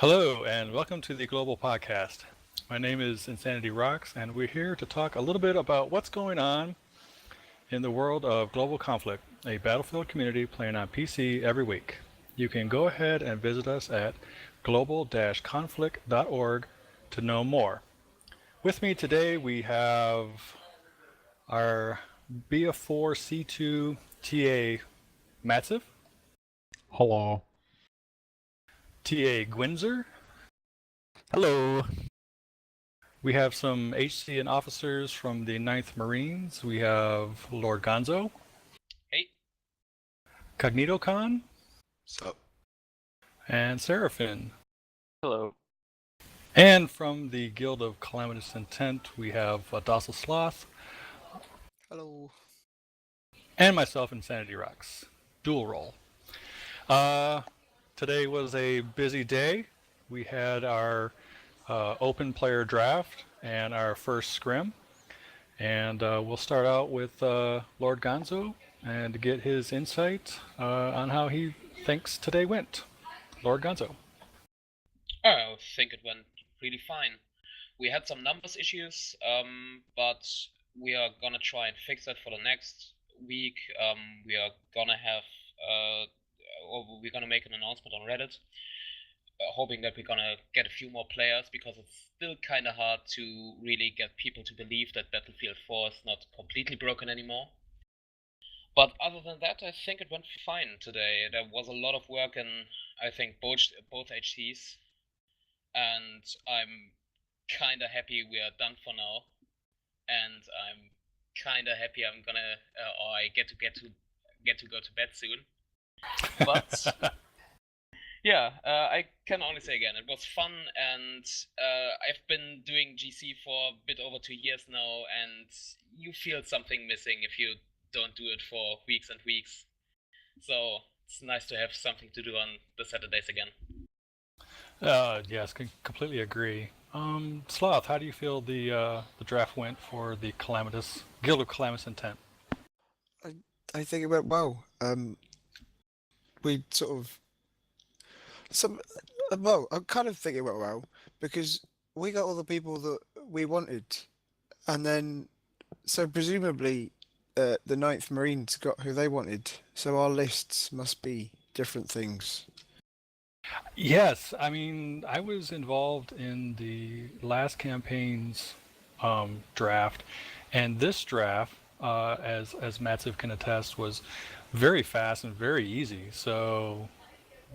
Hello, and welcome to the Global Podcast. My name is Insanity Rocks, and we're here to talk a little bit about what's going on in the world of global conflict, a Battlefield community playing on PC every week. You can go ahead and visit us at global-conflict.org to know more. With me today, we have our BF4C2 TA Matsev, Hello. TA Gwinzer. Hello. We have some HC and officers from the 9th Marines. We have Lord Gonzo. Hey. Cognito Khan. Sup? And Seraphin. Hello. And from the Guild of Calamitous Intent, we have Docile Sloth. Hello. And myself, Insanity Rocks. Dual role. Today was a busy day. We had our open player draft and our first scrim. And we'll start out with Lord Gonzo and get his insight on how he thinks today went. Lord Gonzo. I think it went really fine. We had some numbers issues, but we are gonna try and fix that for the next week. We are gonna have, or we're gonna make an announcement on Reddit, hoping that we're gonna get a few more players, because it's still kind of hard to really get people to believe that Battlefield 4 is not completely broken anymore. But other than that, I think it went fine today. There was a lot of work in, I think, both HCs, and I'm kind of happy we are done for now. And I'm kind of happy I'm gonna, or I get to go to bed soon. But yeah, I can only say again, it was fun, and I've been doing GC for a bit over 2 years now, and you feel something missing if you don't do it for weeks and weeks. So it's nice to have something to do on the Saturdays again. Yes, completely agree. Sloth, how do you feel the draft went for the Guild of Calamitous Intent? I think it went well. We sort of I kind of think it went well because we got all the people that we wanted, and then so presumably the 9th Marines got who they wanted. So our lists must be different things. Yes, I mean, I was involved in the last campaign's draft, and this draft, as Matsev can attest, was very fast and very easy. So,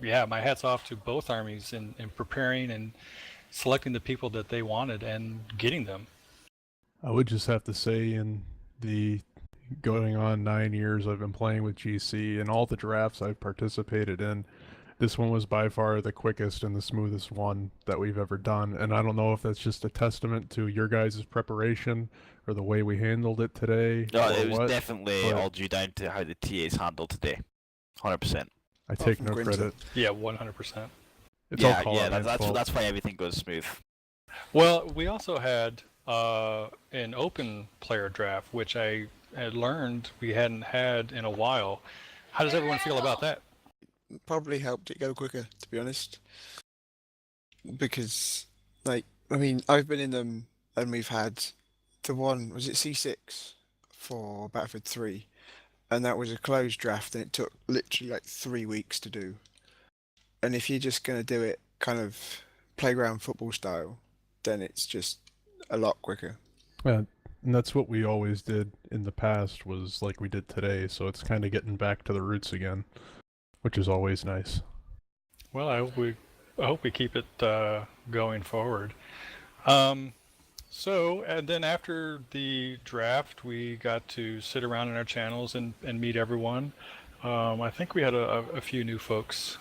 yeah, my hat's off to both armies in preparing and selecting the people that they wanted and getting them. I would just have to say, in the going on 9 years I've been playing with GC and all the drafts I've participated in, this one was by far the quickest and the smoothest one that we've ever done. And I don't know if that's just a testament to your guys' preparation or the way we handled it today. No, or it was what, definitely but all due down to how the TAs handled today. 100%. I take from no Gwynter. credit. Yeah, 100%. It's all Yeah, Call yeah, Out Man's fault. that's why everything goes smooth. Well, we also had an open player draft, which I had learned we hadn't had in a while. How does everyone feel about that? Probably helped it go quicker, to be honest. Because, like, I mean, I've been in them, and we've had the one, was it C6 for Battlefield 3, and that was a closed draft, and it took literally like 3 weeks to do. And if you're just going to do it kind of playground football style, then it's just a lot quicker. Yeah, and that's what we always did in the past, was like we did today, so it's kind of getting back to the roots again, which is always nice. Well, I hope we keep it going forward. So, and then after the draft, we got to sit around in our channels and meet everyone. I think we had a few new folks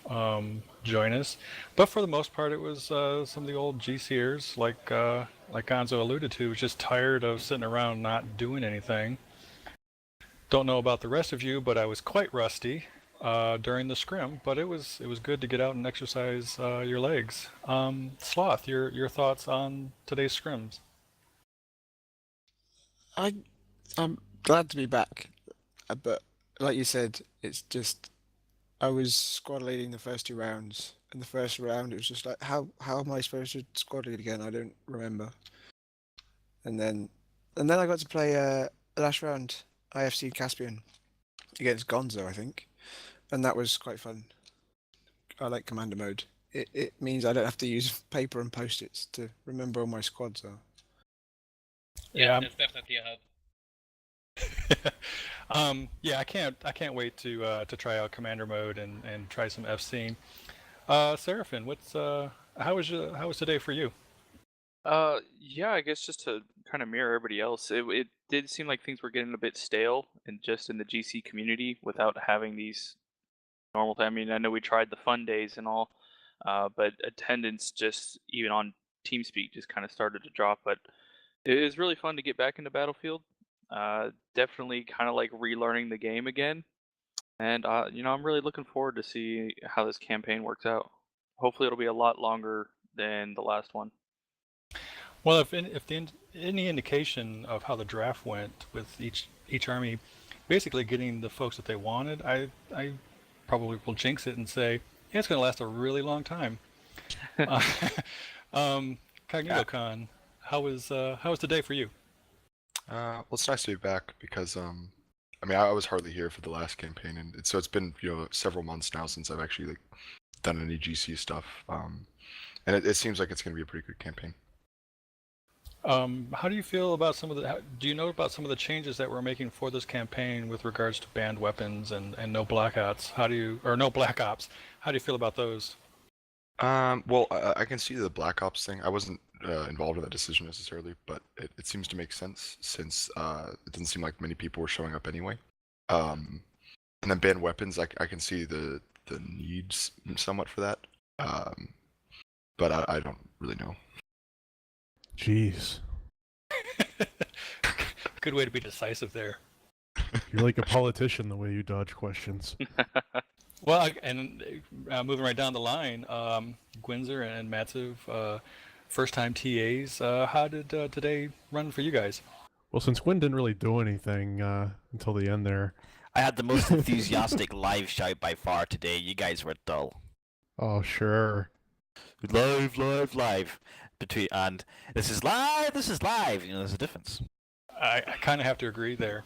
join us, but for the most part, it was some of the old GCers, like Gonzo alluded to, was just tired of sitting around not doing anything. Don't know about the rest of you, but I was quite rusty during the scrim, but it was good to get out and exercise your legs. Sloth, your thoughts on today's scrims? I'm glad to be back, but like you said, it's just I was squad leading the first 2 rounds. In the first round, it was just like, how am I supposed to squad lead again? I don't remember. And then I got to play last round IFC Caspian against Gonzo, I think, and that was quite fun. I like commander mode. It means I don't have to use paper and post-its to remember all my squads are. Yeah, Yeah. that's definitely a help. Yeah, I can't wait to try out commander mode and try some FC. Seraphin, how was today for you? Yeah, I guess just to kind of mirror everybody else, it did seem like things were getting a bit stale and just in the GC community without having these normal time. I mean, I know we tried the fun days and all, but attendance just even on TeamSpeak just kind of started to drop. But it was really fun to get back into Battlefield. Definitely kind of like relearning the game again, and I'm really looking forward to see how this campaign works out. Hopefully, it'll be a lot longer than the last one. Well, any indication of how the draft went with each army, basically getting the folks that they wanted, I probably will jinx it and say, yeah, it's going to last a really long time. Cognito Khan, how was the day for you? Well, it's nice to be back because I mean, I was hardly here for the last campaign, and so it's been several months now since I've actually done any GC stuff. And it seems like it's going to be a pretty good campaign. How do you feel about do you know about some of the changes that we're making for this campaign with regards to banned weapons and no blackouts? No black ops? How do you feel about those? Well, I can see the Black Ops thing. I wasn't involved in that decision necessarily, but it seems to make sense since it doesn't seem like many people were showing up anyway. And then banned weapons, I can see the needs somewhat for that. But I don't really know. Jeez. Good way to be decisive there. You're like a politician the way you dodge questions. Well, and moving right down the line, Gwinzer and Matsuv, first-time TAs. How did today run for you guys? Well, since Gwyn didn't really do anything until the end there. I had the most enthusiastic live shout by far today. You guys were dull. Oh, sure. Live. And this is live. There's a difference. I kind of have to agree there.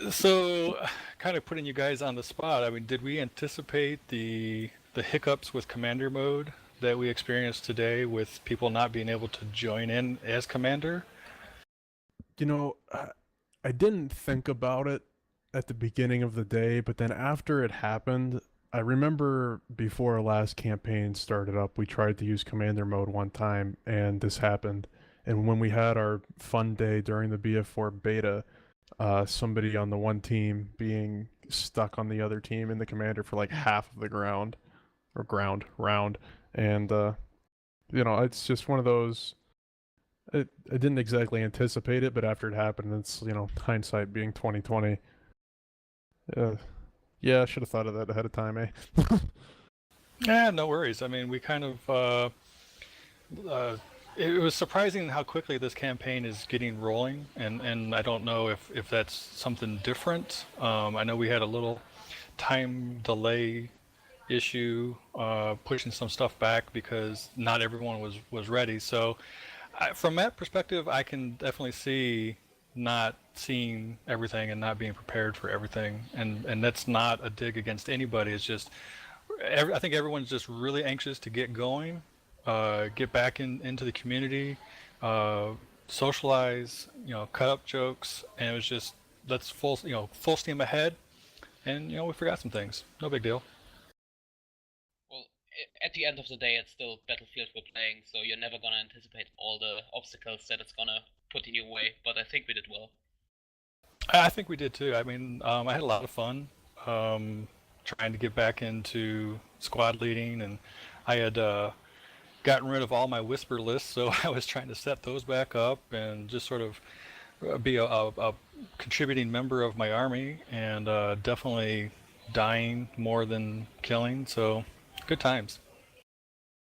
So, kind of putting you guys on the spot. I mean, did we anticipate the hiccups with commander mode that we experienced today with people not being able to join in as commander? I didn't think about it at the beginning of the day, but then after it happened, I remember before our last campaign started up, we tried to use commander mode one time, and this happened. And when we had our fun day during the BF4 beta, somebody on the one team being stuck on the other team in the commander for like half of the round, and it's just one of those. I didn't exactly anticipate it, but after it happened, it's hindsight being 2020. Yeah, I should have thought of that ahead of time, eh? Yeah, no worries. I mean, we kind of it was surprising how quickly this campaign is getting rolling, and I don't know if that's something different. I know we had a little time delay issue, pushing some stuff back because not everyone was ready. So from that perspective, I can definitely see not seeing everything and not being prepared for everything, and that's not a dig against anybody. It's just I think everyone's just really anxious to get going, get back into the community, socialize, cut up jokes, and it was just let's full steam ahead, and we forgot some things. No big deal. Well, at the end of the day, it's still Battlefield we're playing, so you're never gonna anticipate all the obstacles that it's gonna put in your way. But I think we did well. I think we did too. I mean, I had a lot of fun trying to get back into squad leading, and I had gotten rid of all my whisper lists, so I was trying to set those back up and just sort of be a contributing member of my army, and definitely dying more than killing. So good times.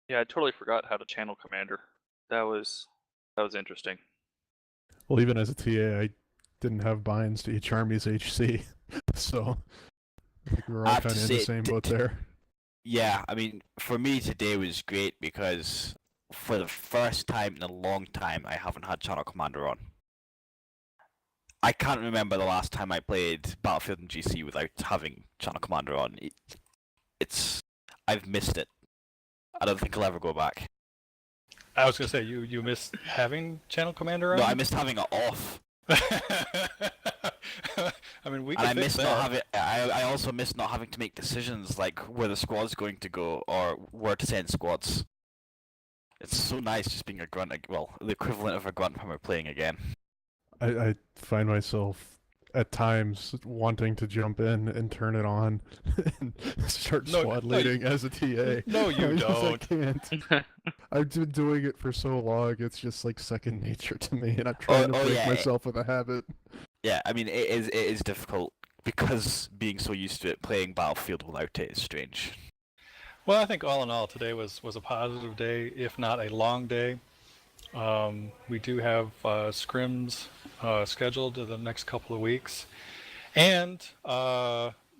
Yeah, I totally forgot how to channel commander. That was interesting. Well, even as a TA, I didn't have binds to each army's HC, so I think we were I all have to kind of in the say, same boat there. Yeah, I mean, for me today was great because for the first time in a long time, I haven't had Channel Commander on. I can't remember the last time I played Battlefield and GC without having Channel Commander on. I've missed it. I don't think I'll ever go back. I was gonna say you missed having Channel Commander on. No, I missed having it off. I mean, we And could I fix miss not that. having. I also miss not having to make decisions like where the squad's going to go or where to send squads. It's so nice just being a grunt. Well, the equivalent of a grunt when we're playing again. I find myself at times wanting to jump in and turn it on and start No, squad no, you- leading as a TA. No, you I just- don't. I can't. I've been doing it for so long, it's just like second nature to me, and I'm trying to break yeah, myself of the habit. Yeah, I mean it is difficult because being so used to it, playing Battlefield without it is strange. Well, I think all in all, today was a positive day, if not a long day. We do have scrims scheduled in the next couple of weeks, and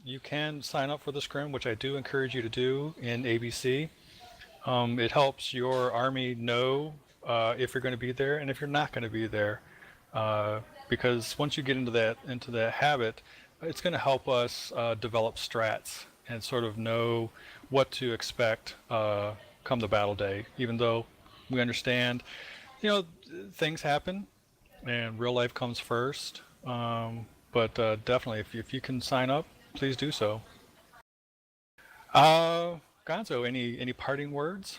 you can sign up for the scrim, which I do encourage you to do in ABC. It helps your army know if you're going to be there and if you're not going to be there, because once you get into that habit, it's going to help us develop strats and sort of know what to expect come the battle day. Even though we understand, things happen, and real life comes first. But definitely, if you can sign up, please do so. Gonzo, any parting words?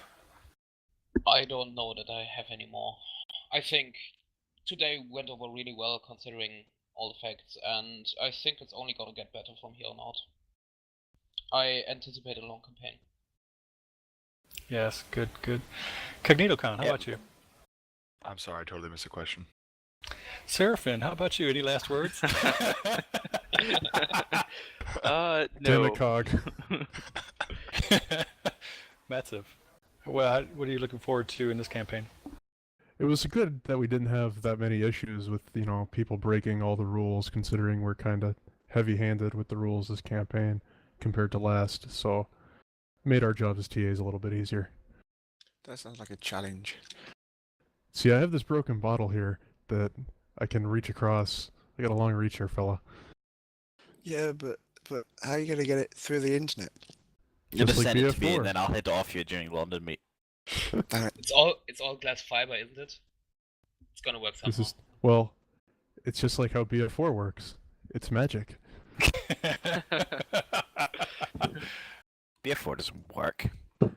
I don't know that I have any more. I think today went over really well considering all the facts, and I think it's only gonna get better from here on out. I anticipate a long campaign. Yes, good. CognitoCon, how Yep. about you? I'm sorry, I totally missed a question. Seraphin, how about you? Any last words? Damn No. it, Cog. Massive. Well, what are you looking forward to in this campaign? It was good that we didn't have that many issues with, people breaking all the rules, considering we're kind of heavy-handed with the rules this campaign compared to last, so made our job as TAs a little bit easier. That sounds like a challenge. See, I have this broken bottle here that I can reach across. I got a long reach here, fella. Yeah, but how are you going to get it through the internet? You'll Just just like send it to me BF4. and then I'll hit it off you during London meet. Damn it. It's all glass fiber, isn't it? It's gonna work somehow. This is, well, it's just like how BF4 works. It's magic. BF4 doesn't work. What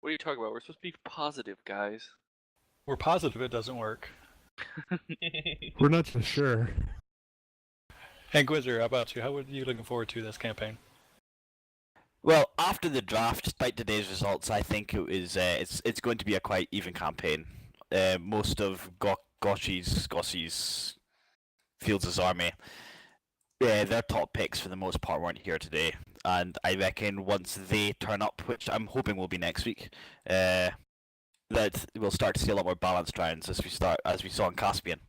are you talking about? We're supposed to be positive, guys. We're positive it doesn't work. We're not just sure. And Gwizzer, how about you? How are you looking forward to this campaign? Well, after the draft, despite today's results, I think it was it's going to be a quite even campaign. Most of Gossi's Fields' army, their top picks for the most part weren't here today, and I reckon once they turn up, which I'm hoping will be next week, that we'll start to see a lot more balanced rounds as we saw in Caspian.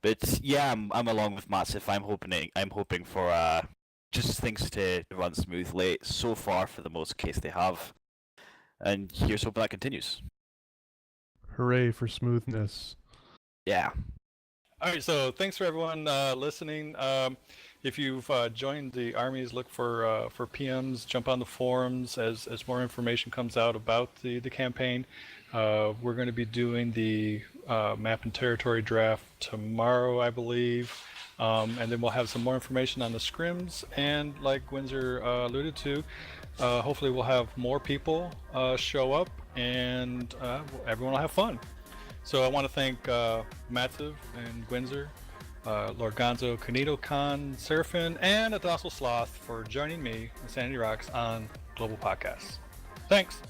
But yeah, I'm along with Massive. I'm hoping for just things to run smoothly. So far, for the most case, they have, and here's hoping that continues. Hooray for smoothness. Yeah. All right, so thanks for everyone listening. If you've joined the armies, look for PMs. Jump on the forums as more information comes out about the campaign. We're going to be doing the map and territory draft tomorrow, I believe, and then we'll have some more information on the scrims. And like Windsor alluded to, hopefully we'll have more people show up, and everyone will have fun. So I want to thank Matsiv and Gwinzer, Lord Gonzo, CognitoCon, Seraphin, and a Docile Sloth for joining me, Insanity Rocks, on Global Podcasts. Thanks.